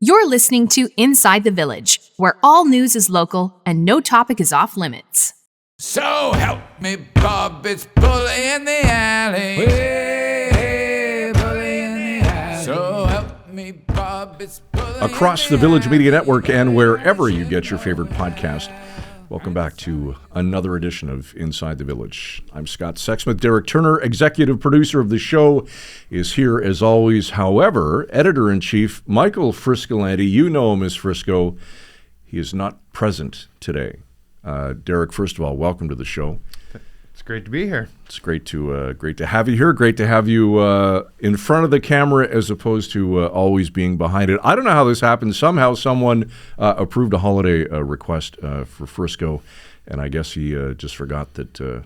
You're listening to Inside the Village, where all news is local and no topic is off limits. So help me, Bob, it's bully in the alley. Hey, bully in the alley. So help me, Bob, it's bully Across the Village Media Network and wherever you get your favorite podcast. Welcome back to another edition of Inside the Village. I'm Scott Sexsmith. Derek Turner, executive producer of the show, is here as always. However, editor-in-chief Michael Friscolanti, you know him as Frisco, he is not present today. Derek, first of all, welcome to the show. It's great to be here. It's great to have you here. Great to have you in front of the camera as opposed to always being behind it. I don't know how this happened. Somehow someone approved a holiday request for Frisco, and I guess he just forgot that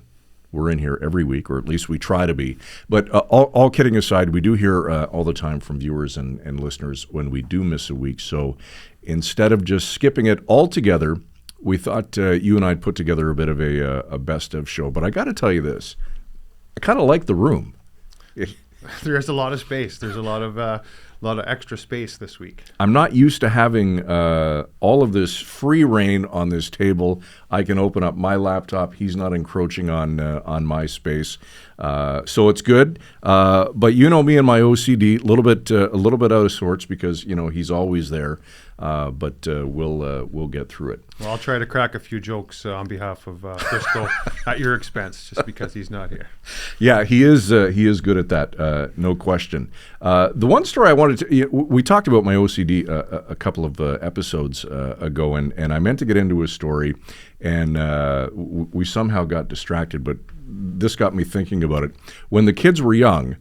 we're in here every week, or at least we try to be. But all kidding aside, we do hear all the time from viewers and listeners when we do miss a week. So instead of just skipping it altogether, we thought you and I'd put together a bit of a best of show. But I got to tell you this, I kind of like the room. There's a lot of space. There's a lot of extra space this week. I'm not used to having all of this free reign on this table. I can open up my laptop. He's not encroaching on my space, so it's good. But you know me and my OCD, a little bit out of sorts because he's always there. But we'll get through it. Well, I'll try to crack a few jokes on behalf of Frisco at your expense, just because he's not here. Yeah, he is good at that, no question. The one story I wanted to, we talked about my OCD a couple of episodes ago, and I meant to get into a story, and we somehow got distracted, but this got me thinking about it. When the kids were young,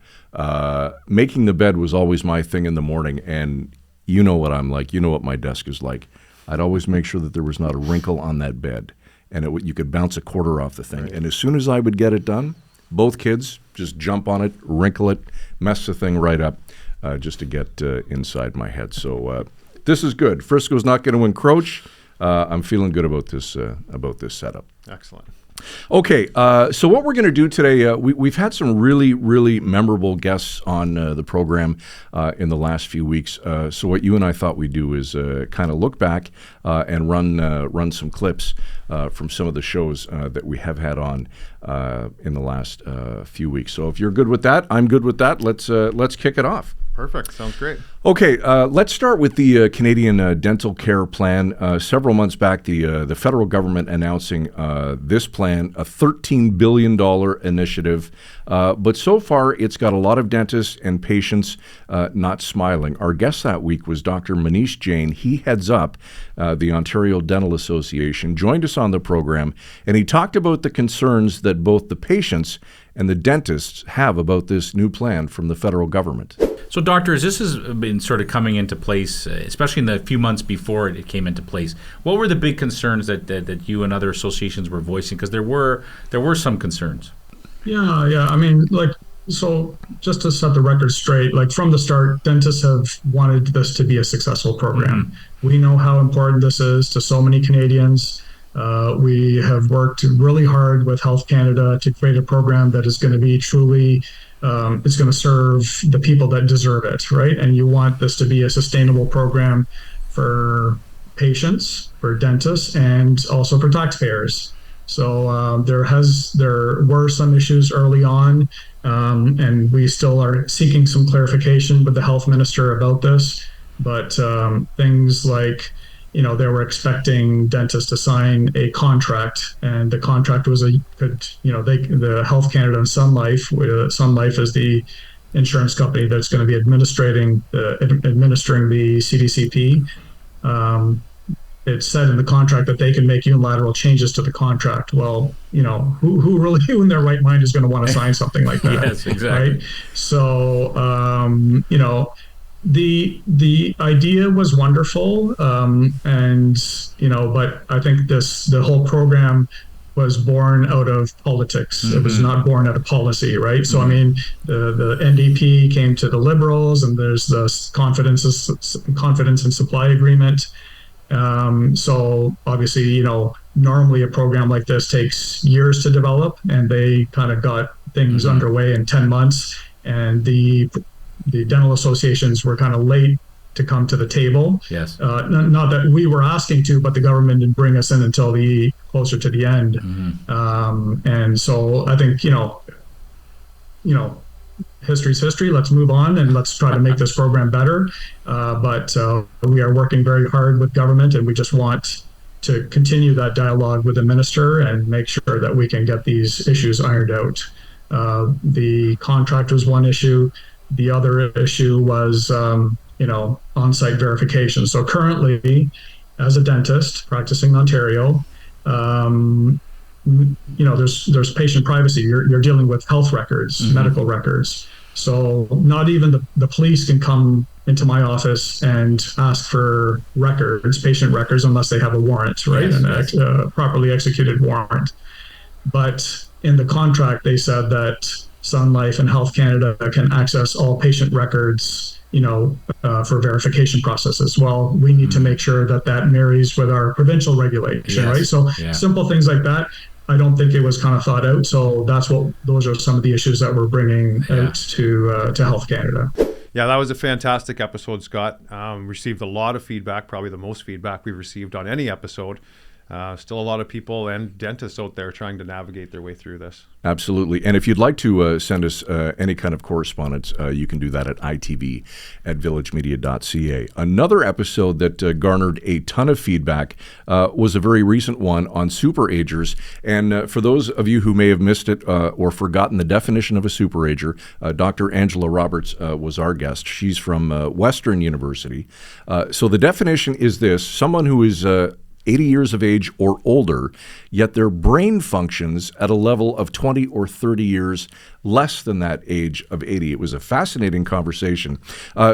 making the bed was always my thing in the morning, and you know what I'm like. You know what my desk is like. I'd always make sure that there was not a wrinkle on that bed, and you could bounce a quarter off the thing. Right. And as soon as I would get it done, both kids just jump on it, wrinkle it, mess the thing right up, just to get inside my head. So this is good. Frisco's not going to encroach. I'm feeling good about this setup. Excellent. Okay, so what we're going to do today, we've had some really, really memorable guests on the program in the last few weeks. So what you and I thought we'd do is kind of look back and run some clips from some of the shows that we have had on in the last few weeks. So if you're good with that, I'm good with that. Let's kick it off. Perfect. Sounds great. Okay, let's start with the Canadian Dental Care Plan. Several months back, the federal government announcing this plan, a $13 billion initiative. But so far, it's got a lot of dentists and patients not smiling. Our guest that week was Dr. Manish Jain. He heads up the Ontario Dental Association, joined us on the program, and he talked about the concerns that both the patients and the dentists have about this new plan from the federal government. So, doctors, this has been sort of coming into place, especially in the few months before it came into place. What were the big concerns that you and other associations were voicing? Because there were some concerns. Yeah. I mean, so just to set the record straight, from the start, dentists have wanted this to be a successful program. Mm-hmm. We know how important this is to so many Canadians. We have worked really hard with Health Canada to create a program that is going to be truly, it's going to serve the people that deserve it, right? And you want this to be a sustainable program for patients, for dentists, and also for taxpayers. So there were some issues early on, and we still are seeking some clarification with the health minister about this. But things like, they were expecting dentists to sign a contract, and the contract was the Health Canada and Sun Life. Sun Life is the insurance company that's going to be administering the CDCP. It said in the contract that they can make unilateral changes to the contract. Well, who in their right mind is going to want to sign something like that? Yes, exactly. Right? So, the idea was wonderful, but I think the whole program was born out of politics. Mm-hmm. It was not born out of policy, right? So, I mean, the NDP came to the Liberals, and there's the confidence and supply agreement. So obviously, normally a program like this takes years to develop, and they kind of got things underway in 10 months. And the dental associations were kind of late to come to the table. Yes. Not that we were asking to, but the government didn't bring us in until closer to the end. And so I think, history's history. Let's move on and let's try to make this program better. But we are working very hard with government, and we just want to continue that dialogue with the minister and make sure that we can get these issues ironed out. The contract was one issue. The other issue was, on-site verification. So currently, as a dentist practicing in Ontario, there's patient privacy. You're dealing with health records, medical records. So not even the police can come into my office and ask for records, patient records, unless they have a warrant, right? Yes, A properly executed warrant. But in the contract, they said that Sun Life and Health Canada can access all patient records, for verification processes. Well, we need to make sure that marries with our provincial regulation, right? So simple things like that. I don't think it was kind of thought out. So those are some of the issues that we're bringing out to Health Canada. Yeah, that was a fantastic episode, Scott. Received a lot of feedback, probably the most feedback we've received on any episode. Still a lot of people and dentists out there trying to navigate their way through this. Absolutely. And if you'd like to send us any kind of correspondence, you can do that at itv@villagemedia.ca. Another episode that garnered a ton of feedback was a very recent one on superagers. And for those of you who may have missed it or forgotten the definition of a superager, Dr. Angela Roberts was our guest. She's from Western University. So the definition is this: someone who is 80 years of age or older, yet their brain functions at a level of 20 or 30 years less than that age of 80. It was a fascinating conversation.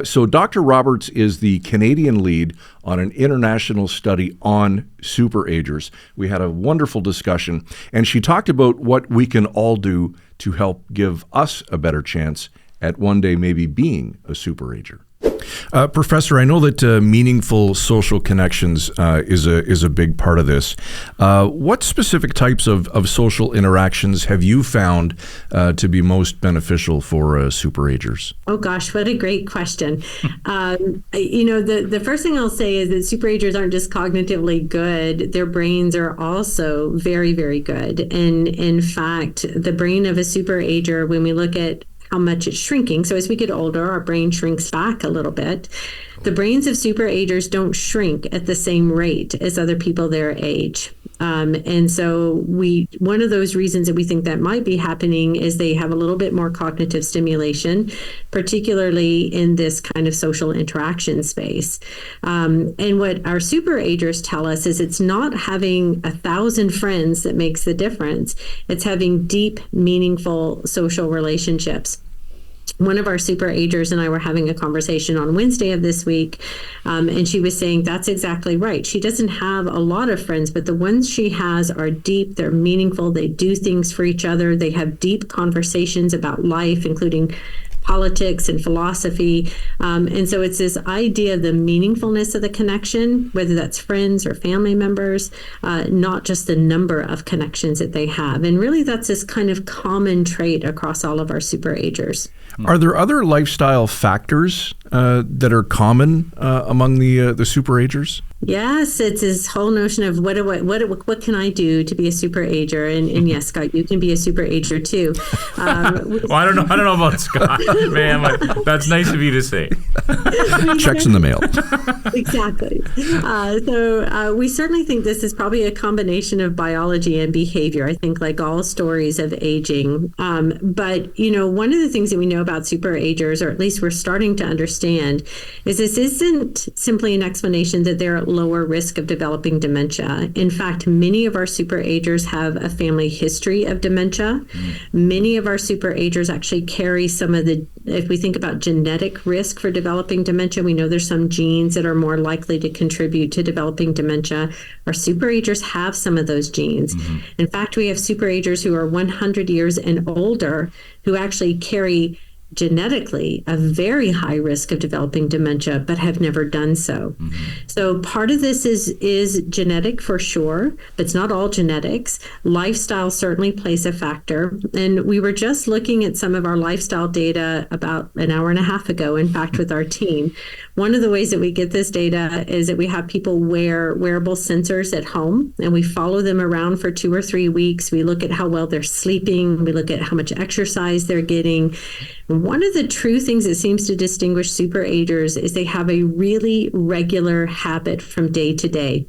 So Dr. Roberts is the Canadian lead on an international study on superagers. We had a wonderful discussion, and she talked about what we can all do to help give us a better chance at one day maybe being a superager. Professor, I know that meaningful social connections is a big part of this. What specific types of social interactions have you found to be most beneficial for superagers? Oh gosh, what a great question. The first thing I'll say is that superagers aren't just cognitively good, their brains are also very, very good. And in fact, the brain of a superager, when we look at how much it's shrinking. So as we get older, our brain shrinks back a little bit. The brains of superagers don't shrink at the same rate as other people their age. And so one of those reasons that we think that might be happening is they have a little bit more cognitive stimulation, particularly in this kind of social interaction space. And what our superagers tell us is it's not having 1,000 friends that makes the difference. It's having deep, meaningful social relationships. One of our superagers and I were having a conversation on Wednesday of this week, and she was saying that's exactly right. She doesn't have a lot of friends, but the ones she has are deep, they're meaningful, they do things for each other, they have deep conversations about life, including politics and philosophy. And so it's this idea of the meaningfulness of the connection, whether that's friends or family members, not just the number of connections that they have. And really that's this kind of common trait across all of our superagers. Are there other lifestyle factors that are common among the superagers? Yes, it's this whole notion of what can I do to be a superager? And yes, Scott, you can be a superager too. Well, I don't know about Scott, man. That's nice of you to say. Checks in the mail. Exactly. So we certainly think this is probably a combination of biology and behavior. I think like all stories of aging. But one of the things that we know about superagers, or at least we're starting to understand, is this isn't simply an explanation that they're at lower risk of developing dementia. In fact, many of our superagers have a family history of dementia. Many of our superagers actually carry some of the, if we think about genetic risk for developing dementia, we know there's some genes that are more likely to contribute to developing dementia. Our superagers have some of those genes. In fact, we have superagers who are 100 years and older who actually carry genetically a very high risk of developing dementia, but have never done so. So part of this is genetic for sure, but it's not all genetics. Lifestyle certainly plays a factor. And we were just looking at some of our lifestyle data about an hour and a half ago, in fact, with our team. One of the ways that we get this data is that we have people wear wearable sensors at home, and we follow them around for 2 or 3 weeks. We look at how well they're sleeping. We look at how much exercise they're getting. One of the true things that seems to distinguish superagers is they have a really regular habit from day to day.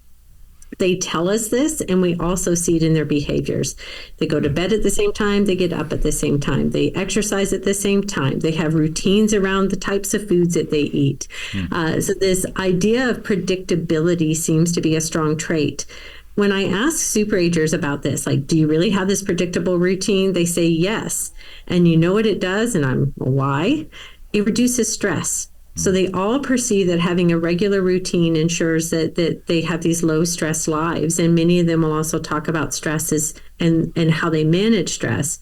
They tell us this, and we also see it in their behaviors. They go to bed at the same time, they get up at the same time, they exercise at the same time, they have routines around the types of foods that they eat. So this idea of predictability seems to be a strong trait. When I ask superagers about this, like, do you really have this predictable routine? They say yes. And you know what it does? And I'm, why? It reduces stress. So they all perceive that having a regular routine ensures that they have these low stress lives. And many of them will also talk about stresses and how they manage stress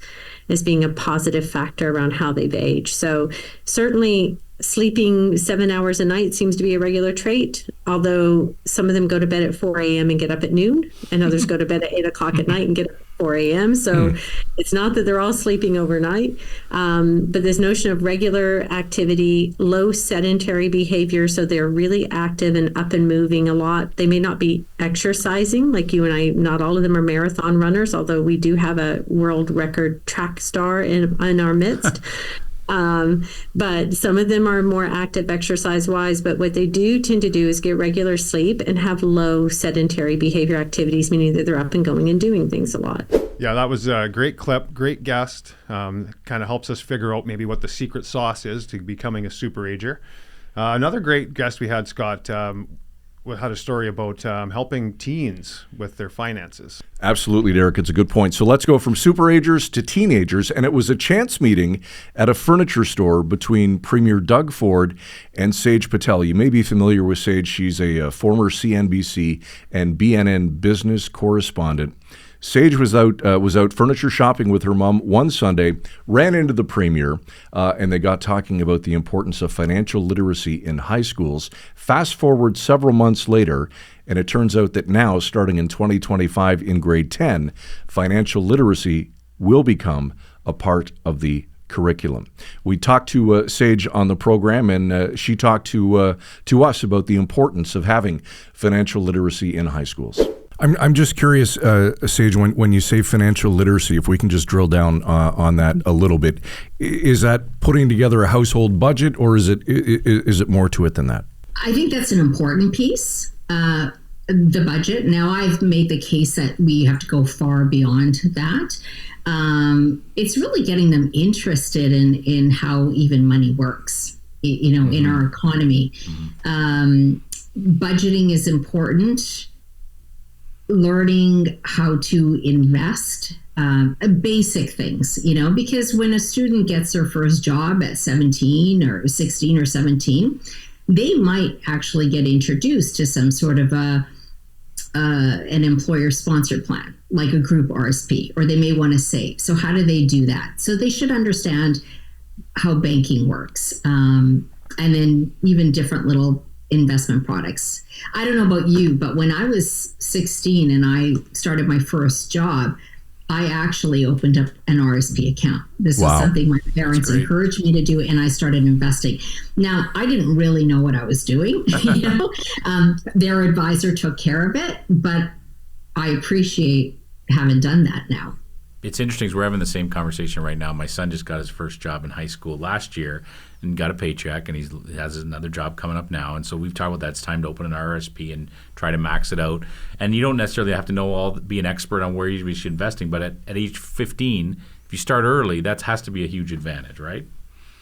as being a positive factor around how they've aged. So certainly sleeping 7 hours a night seems to be a regular trait, although some of them go to bed at 4 a.m. and get up at noon, and others go to bed at 8 o'clock at night and get up at 4 a.m. So it's not that they're all sleeping overnight, but this notion of regular activity, low sedentary behavior, so they're really active and up and moving a lot. They may not be exercising like you and I. Not all of them are marathon runners, although we do have a world record track star in our midst. But some of them are more active exercise-wise, but what they do tend to do is get regular sleep and have low sedentary behavior activities, meaning that they're up and going and doing things a lot. Yeah, that was a great clip, great guest. Kind of helps us figure out maybe what the secret sauce is to becoming a superager. Another great guest we had, Scott, had a story about helping teens with their finances. Absolutely, Derek. It's a good point. So let's go from superagers to teenagers. And it was a chance meeting at a furniture store between Premier Doug Ford and Sage Patel. You may be familiar with Sage. She's a former CNBC and BNN business correspondent. Sage was out furniture shopping with her mom one Sunday, ran into the premier, and they got talking about the importance of financial literacy in high schools. Fast forward several months later, and it turns out that now, starting in 2025 in grade 10, financial literacy will become a part of the curriculum. We talked to Sage on the program, and she talked to us about the importance of having financial literacy in high schools. I'm just curious, Sage, when you say financial literacy, if we can just drill down on that a little bit, is that putting together a household budget, or is it more to it than that? I think that's an important piece, the budget. Now, I've made the case that we have to go far beyond that. It's really getting them interested in how even money works, in our economy. Budgeting is important. Learning how to invest, basic things, because when a student gets their first job at 17 or 16 or 17, they might actually get introduced to some sort of an employer-sponsored plan, like a group RSP, or they may want to save. So how do they do that? So they should understand how banking works, and then even different little investment products. I don't know about you, but when I was 16 and I started my first job, I actually opened up an RSP account. This was something my parents encouraged me to do, and I started investing. Now, I didn't really know what I was doing. Their advisor took care of it, but I appreciate having done that now. It's interesting because we're having the same conversation right now. My son just got his first job in high school last year and got a paycheck, and he has another job coming up now. And so we've talked about that. It's time to open an RSP and try to max it out. And you don't necessarily have to be an expert on where you should be investing, but at age 15, if you start early, that has to be a huge advantage, right?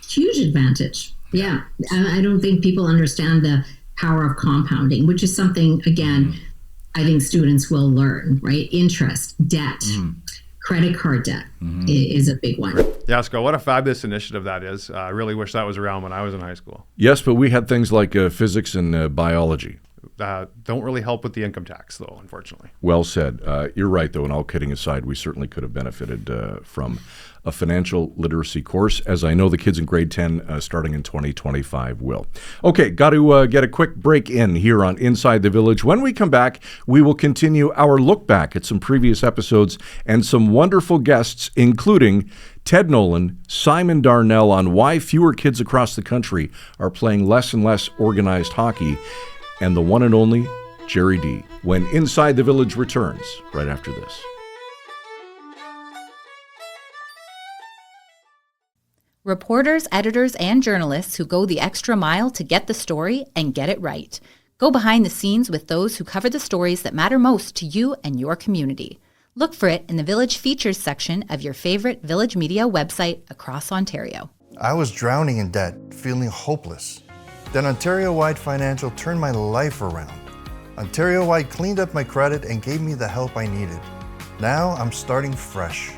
Huge advantage. Yeah. I don't think people understand the power of compounding, which is something, again, I think students will learn, right? Interest, debt. Credit card debt is a big one. Yeah, Scott, what a fabulous initiative that is. I really wish that was around when I was in high school. Yes, but we had things like physics and biology. don't really help with the income tax, though, unfortunately. Well said. You're right, though, and all kidding aside, we certainly could have benefited from a financial literacy course, as I know the kids in grade 10 starting in 2025 will. Okay, got to get a quick break in here on Inside the Village. When we come back, we will continue our look back at some previous episodes and some wonderful guests, including Ted Nolan, Simon Darnell, on why fewer kids across the country are playing less and less organized hockey, and the one and only Jerry D, when Inside the Village returns right after this. Reporters, editors, and journalists who go the extra mile to get the story and get it right. Go behind the scenes with those who cover the stories that matter most to you and your community. Look for it in the Village Features section of your favorite Village Media website across Ontario. I was drowning in debt, feeling hopeless. Then Ontario-wide Financial turned my life around. Ontario-wide cleaned up my credit and gave me the help I needed. Now I'm starting fresh.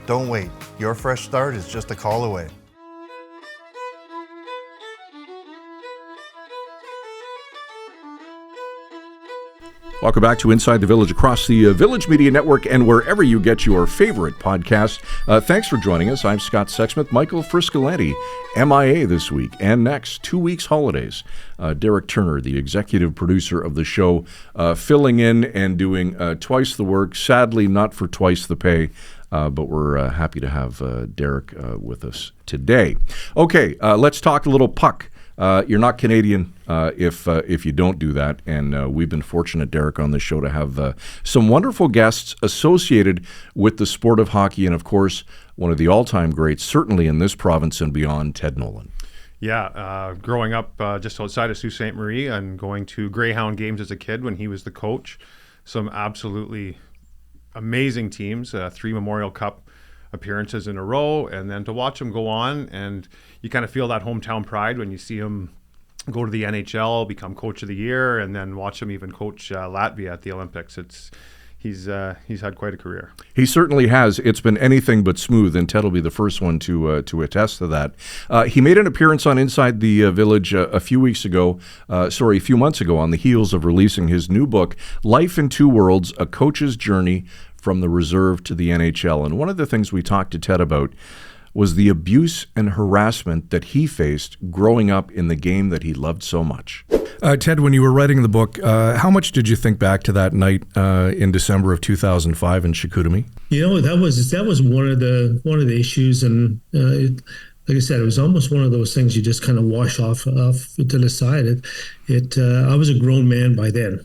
Don't wait. Your fresh start is just a call away. Welcome back to Inside the Village across the Village Media Network and wherever you get your favorite podcast. Thanks for joining us. I'm Scott Sexsmith. Michael Friscolanti, MIA this week and next, 2 weeks holidays. Derek Turner, the executive producer of the show, filling in and doing twice the work, sadly not for twice the pay. But we're happy to have Derek with us today. Okay, let's talk a little puck. You're not Canadian if you don't do that, and we've been fortunate, Derek, on this show to have some wonderful guests associated with the sport of hockey, and of course, one of the all-time greats, certainly in this province and beyond, Ted Nolan. Yeah, growing up just outside of Sault Ste. Marie and going to Greyhound games as a kid when he was the coach, some absolutely amazing teams, 3 Memorial Cup appearances in a row, and then to watch him go on, and you kind of feel that hometown pride when you see him go to the NHL, become coach of the year, and then watch him even coach Latvia at the Olympics. He's had quite a career. He certainly has. It's been anything but smooth, and Ted will be the first one to attest to that. He made an appearance on Inside the Village a few months ago, on the heels of releasing his new book, Life in Two Worlds, A Coach's Journey from the Reserve to the NHL. And one of the things we talked to Ted about was the abuse and harassment that he faced growing up in the game that he loved so much. Ted, when you were writing the book, how much did you think back to that night in December of 2005 in Chicoutimi? You know, that was one of the issues, and like I said, it was almost one of those things you just kind of wash off to the side. I was a grown man by then.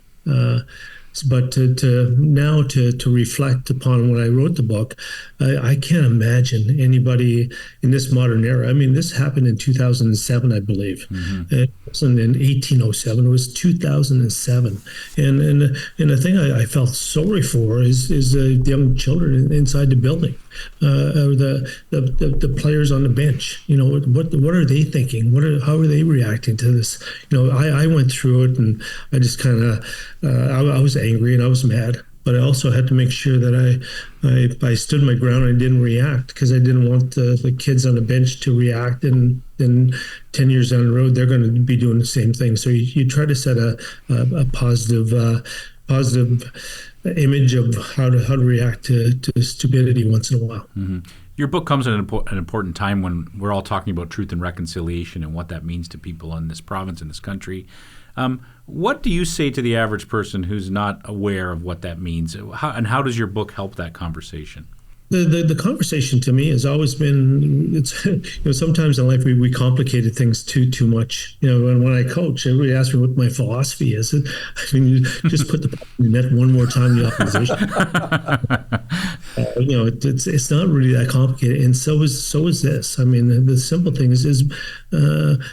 But to reflect upon when I wrote the book, I can't imagine anybody in this modern era. I mean, this happened in 2007, I believe. Mm-hmm. It wasn't in 1807; it was 2007. And the thing I felt sorry for is the young children inside the building, or the players on the bench. You know, what are they thinking? How are they reacting to this? You know, I went through it, and I just kind of I was angry and I was mad, but I also had to make sure that I stood my ground and I didn't react, because I didn't want the kids on the bench to react, and then 10 years down the road they're going to be doing the same thing. So you try to set a positive image of how to react to stupidity once in a while. Mm-hmm. Your book comes at an important time when we're all talking about truth and reconciliation and what that means to people in this province, in this country. What do you say to the average person who's not aware of what that means? How does your book help that conversation? The conversation to me has always been, sometimes in life we complicated things too much. You know, when I coach, everybody asks me what my philosophy is. I mean, you just put the puck in the net one more time, the opposition. It's not really that complicated, and so is this. I mean, the simple thing is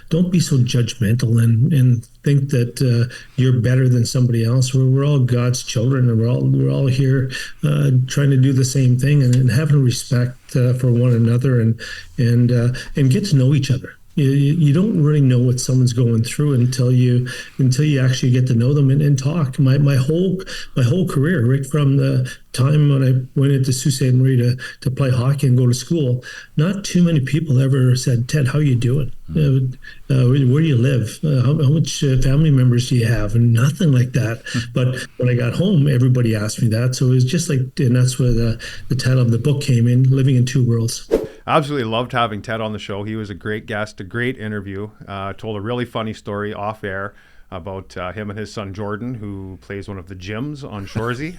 don't be so judgmental and think that you're better than somebody else. We're all God's children, and we're all here trying to do the same thing, and having respect for one another, and get to know each other. You don't really know what someone's going through until you actually get to know them and talk. My whole career, right from the time when I went into Sault Ste. Marie to play hockey and go to school, not too many people ever said, "Ted, how you doing? Where do you live? How much family members do you have?" And nothing like that. But when I got home, everybody asked me that. So it was just like, and that's where the title of the book came in, Living in Two Worlds. Absolutely loved having Ted on the show. He was a great guest, a great interview. Told a really funny story off air about him and his son Jordan, who plays one of the gyms on Shoresy,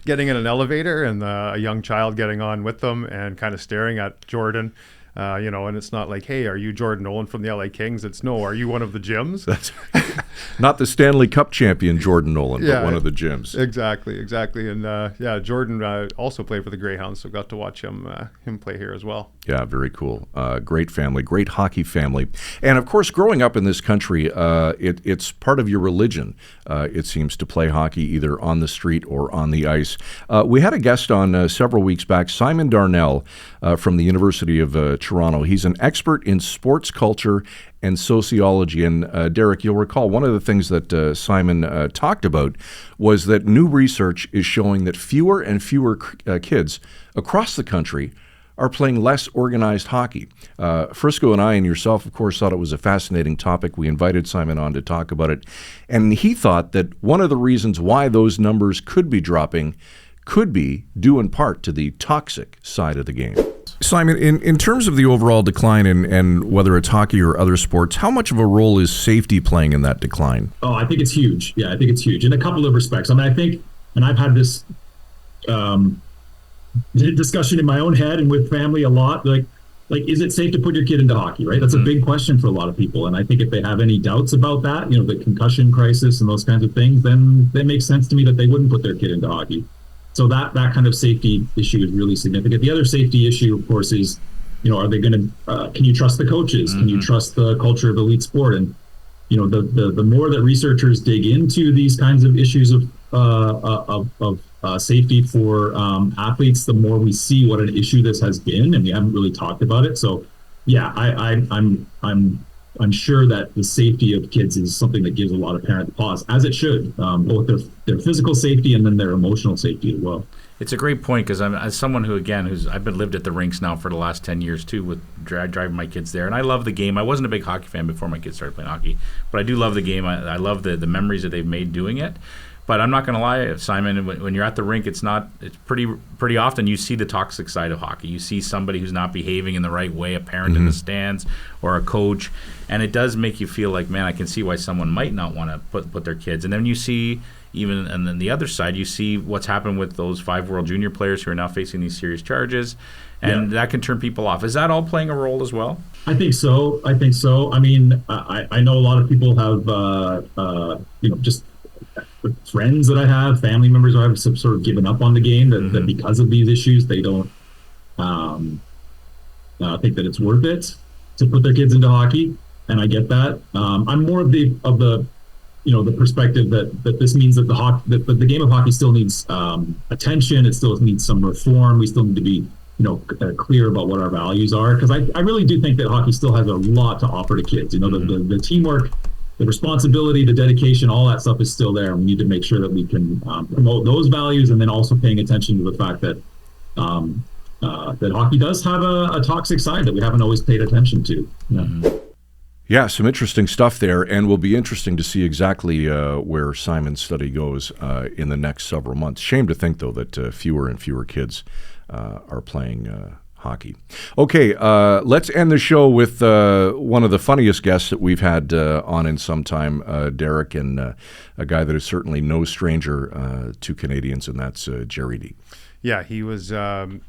getting in an elevator and a young child getting on with them and kind of staring at Jordan. And it's not like, "Hey, are you Jordan Nolan from the LA Kings?" It's, "No, are you one of the gyms?" That's not the Stanley Cup champion Jordan Nolan, but one of the gyms. Exactly. And Jordan also played for the Greyhounds, so got to watch him play here as well. Yeah, very cool. Great family, great hockey family. And of course, growing up in this country, it's part of your religion, it seems, to play hockey either on the street or on the ice. We had a guest on several weeks back, Simon Darnell from the University of Toronto. He's an expert in sports culture and sociology. And Derek, you'll recall one of the things that Simon talked about was that new research is showing that fewer and fewer kids across the country are playing less organized hockey. Frisco and I and yourself, of course, thought it was a fascinating topic. We invited Simon on to talk about it. And he thought that one of the reasons why those numbers could be dropping could be due in part to the toxic side of the game. Simon, in terms of the overall decline and whether it's hockey or other sports, how much of a role is safety playing in that decline? Oh, I think it's huge. Yeah, I think it's huge in a couple of respects. I mean, I think, and I've had this discussion in my own head and with family a lot, like, is it safe to put your kid into hockey, right? That's a big question for a lot of people. And I think if they have any doubts about that, the concussion crisis and those kinds of things, then it makes sense to me that they wouldn't put their kid into hockey. So that kind of safety issue is really significant. The other safety issue, of course, is, are they going to, can you trust the coaches? Can you trust the culture of elite sport? And, the more that researchers dig into these kinds of issues of safety for athletes, the more we see what an issue this has been, and we haven't really talked about it. So, yeah, I'm sure that the safety of kids is something that gives a lot of parents pause, as it should, both their physical safety and then their emotional safety as well. It's a great point because I'm as someone I've been lived at the rinks now for the last 10 years too, with driving my kids there, and I love the game. I wasn't a big hockey fan before my kids started playing hockey, but I do love the game. I love the memories that they've made doing it. But I'm not going to lie, Simon, when you're at the rink, it's pretty often you see the toxic side of hockey. You see somebody who's not behaving in the right way, a parent in the stands or a coach, and it does make you feel like, man, I can see why someone might not want to put their kids. And then you see, and then the other side, you see what's happened with those 5 World Junior players who are now facing these serious charges, and that can turn people off. Is that all playing a role as well? I think so. I mean, I know a lot of people have, just friends that I have, family members who have sort of given up on the game, that because of these issues, they don't think that it's worth it to put their kids into hockey. And I get that. I'm more of the perspective that this means that the game of hockey still needs attention. It still needs some reform. We still need to be clear about what our values are, because I really do think that hockey still has a lot to offer to kids. The teamwork, the responsibility, the dedication, all that stuff is still there. We need to make sure that we can promote those values, and then also paying attention to the fact that that hockey does have a toxic side that we haven't always paid attention to. Yeah, some interesting stuff there, and will be interesting to see exactly where Simon's study goes in the next several months. Shame to think, though, that fewer and fewer kids are playing hockey. Okay, let's end the show with one of the funniest guests that we've had on in some time, Derek, and a guy that is certainly no stranger to Canadians, and that's Jerry D. Yeah, he was kind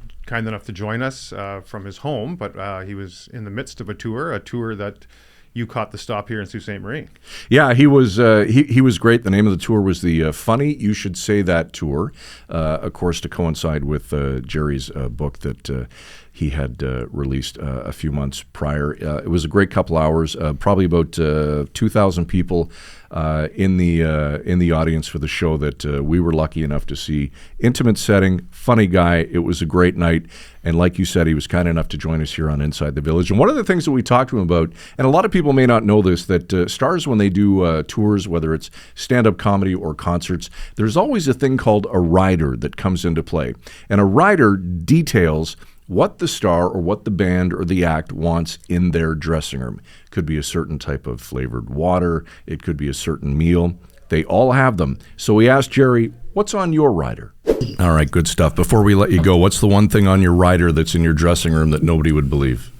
enough to join us from his home, but he was in the midst of a tour that you caught the stop here in Sault Ste. Marie. Yeah, he was he was great. The name of the tour was the Funny You Should Say That Tour, of course, to coincide with Jerry's book that he had released a few months prior. It was a great couple hours, probably about 2,000 people in the audience for the show that we were lucky enough to see. Intimate setting, funny guy. It was a great night. And like you said, he was kind enough to join us here on Inside the Village. And one of the things that we talked to him about, and a lot of people may not know this, that stars, when they do tours, whether it's stand-up comedy or concerts, there's always a thing called a rider that comes into play. And a rider details what the star or what the band or the act wants in their dressing room. Could be a certain type of flavored water. It could be a certain meal. They all have them. So we asked Jerry, what's on your rider? All right, good stuff. Before we let you go, what's the one thing on your rider that's in your dressing room that nobody would believe?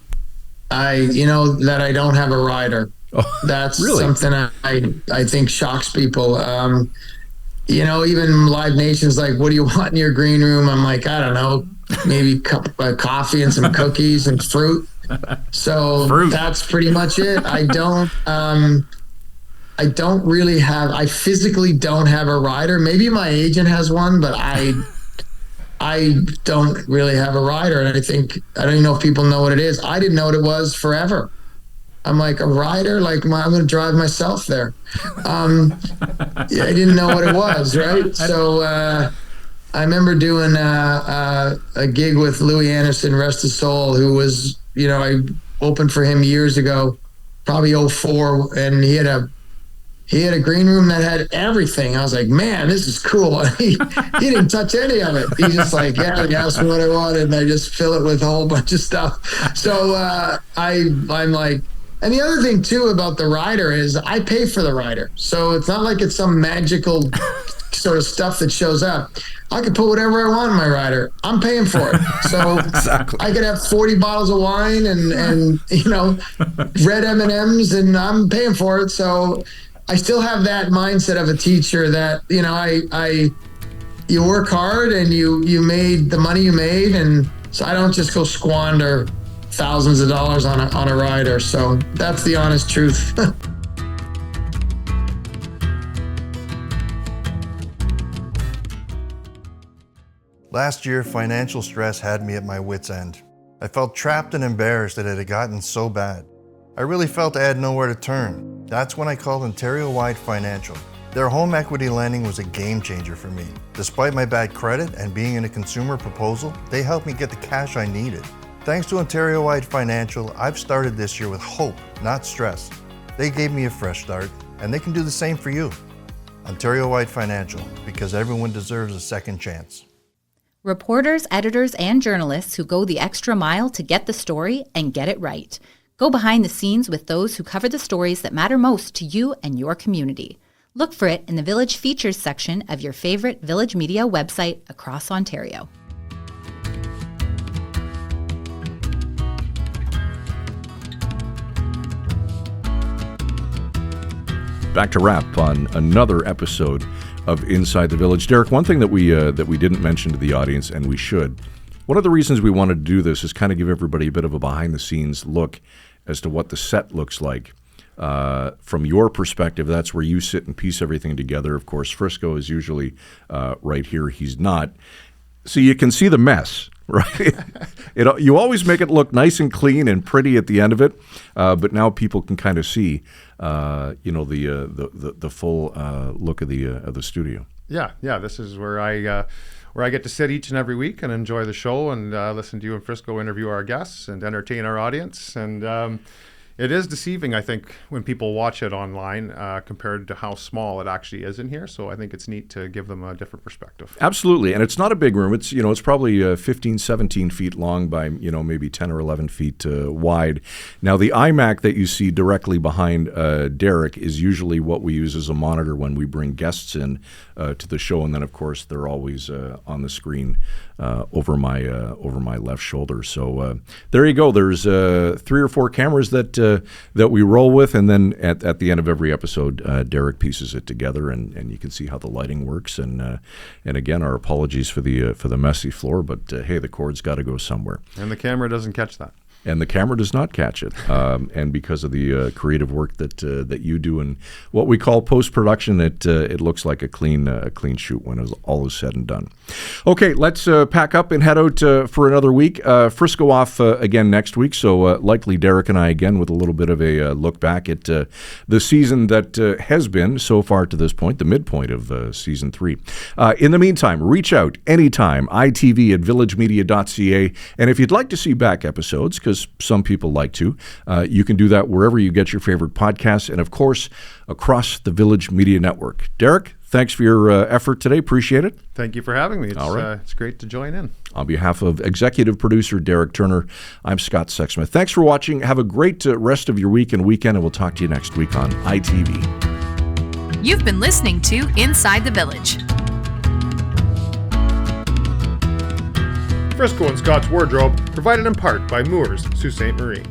That I don't have a rider. Oh, that's really? Something I think shocks people. Even Live Nation's like, what do you want in your green room? I'm like, I don't know, maybe a cup of coffee and some cookies and fruit. So that's pretty much it. I physically don't have a rider. Maybe my agent has one, but I don't really have a rider. And I don't even know if people know what it is. I didn't know what it was forever. I'm like, a rider? Like, I'm going to drive myself there. I didn't know what it was, right? So I remember doing a gig with Louis Anderson, rest his soul, who was, I opened for him years ago, probably 2004, and he had a green room that had everything. I was like, man, this is cool. He didn't touch any of it. He's just like, yeah, he asked me what I wanted, and I just fill it with a whole bunch of stuff. So I'm like, and the other thing too about the rider is I pay for the rider. So it's not like it's some magical sort of stuff that shows up. I could put whatever I want in my rider. I'm paying for it. So exactly. I could have 40 bottles of wine and red M&Ms, and I'm paying for it. So I still have that mindset of a teacher that, you work hard and you made the money you made. And so I don't just go squander thousands of dollars on a rider. So that's the honest truth. Last year, financial stress had me at my wit's end. I felt trapped and embarrassed that it had gotten so bad. I really felt I had nowhere to turn. That's when I called Ontario-wide Financial. Their home equity lending was a game changer for me. Despite my bad credit and being in a consumer proposal, they helped me get the cash I needed. Thanks to Ontario-wide Financial, I've started this year with hope, not stress. They gave me a fresh start, and they can do the same for you. Ontario-wide Financial, because everyone deserves a second chance. Reporters, editors, and journalists who go the extra mile to get the story and get it right. Go behind the scenes with those who cover the stories that matter most to you and your community. Look for it in the Village Features section of your favorite Village Media website across Ontario. Back to wrap on another episode of Inside the Village. Derek, one thing that we didn't mention to the audience, and we should, one of the reasons we wanted to do this is kind of give everybody a bit of a behind-the-scenes look as to what the set looks like. From your perspective, that's where you sit and piece everything together. Of course, Frisco is usually right here. He's not. So you can see the mess, right? You always make it look nice and clean and pretty at the end of it, but now people can kind of see, the full look of the studio. Yeah. This is where I get to sit each and every week and enjoy the show and listen to you and Frisco interview our guests and entertain our audience. And it is deceiving, I think, when people watch it online compared to how small it actually is in here. So I think it's neat to give them a different perspective. Absolutely. And it's not a big room. It's, it's probably 15, 17 feet long by, maybe 10 or 11 feet wide. Now, the iMac that you see directly behind Derek is usually what we use as a monitor when we bring guests in to the show. And then, of course, they're always on the screen over my left shoulder. So there you go. There's 3 or 4 cameras that we roll with, and then at the end of every episode, Derek pieces it together, and you can see how the lighting works. And again, our apologies for the messy floor, but hey, the cord's got to go somewhere. And the camera doesn't catch that. And the camera does not catch it. And because of the creative work that you do and what we call post-production, it looks like a clean shoot when all is said and done. Okay, let's pack up and head out for another week. Frisco off again next week, so likely Derek and I again with a little bit of a look back at the season that has been so far to this point, the midpoint of season 3. In the meantime, reach out anytime, itv@villagemedia.ca. And if you'd like to see back episodes, because some people like to, you can do that wherever you get your favorite podcasts and, of course, across the Village Media Network. Derek, thanks for your effort today. Appreciate it. Thank you for having me. All right. It's great to join in. On behalf of executive producer Derek Turner, I'm Scott Sexsmith. Thanks for watching. Have a great rest of your week and weekend, and we'll talk to you next week on ITV. You've been listening to Inside the Village. Frisco and Scott's Wardrobe, provided in part by Moores, Sault Ste. Marie.